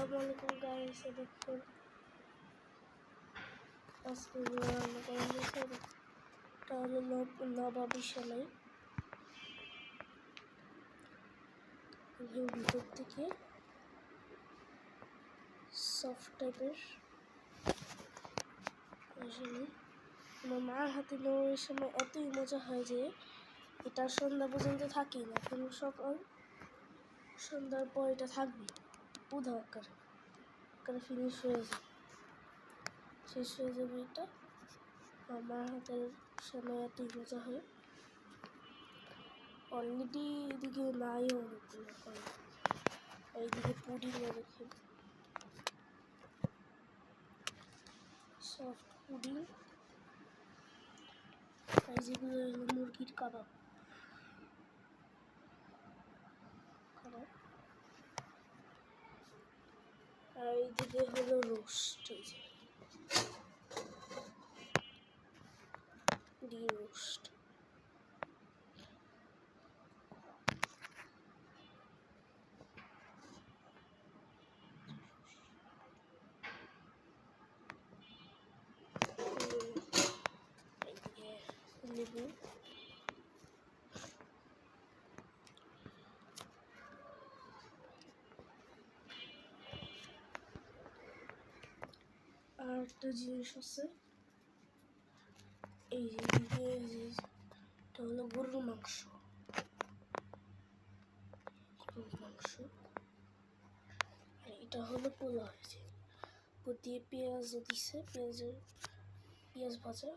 আসসালামু আলাইকুম গাইস, দেখুন আজকে রান্না করা হয়েছে। এটা হলো নবাবী সেমাই। ভিতর থেকে সফট টাইপের সেমাই। আমার মার হাতে নেওয়ার সময় এতই মজা হয় যে এটা সন্ধ্যা পর্যন্ত থাকেই না, কিন্তু সকাল সন্ধ্যার পর এটা থাকবে উধাও আকারে ফিনিশ হয়ে যায়, শেষ হয়ে যাবে। এটা আমার হাতের সেমাই এতই মজা হয়। অলরেডি এদিকে নাই অনেকগুলো করে, এইদিকে পুডিং দেখেন, সফট পুডিং। আর যেগুলো হলো মুরগির কাবাব। আর এইদিকে হলো রোস্ট, এই যে ডি রোস্ট। লেবু, আর একটা জিনিস আছে এই যে এটা হলো গরুর মাংস। আর এটা হলো পোলাও, হয়েছে দিয়ে পেঁয়াজ দিছে, পেঁয়াজ ভাজা।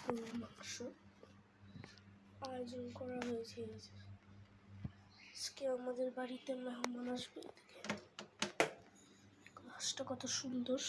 গরুর মাংস আয়োজন করা হয়েছে। আজকে আমাদের বাড়িতে মেহমান আসবে, গাছটা কত সুন্দর।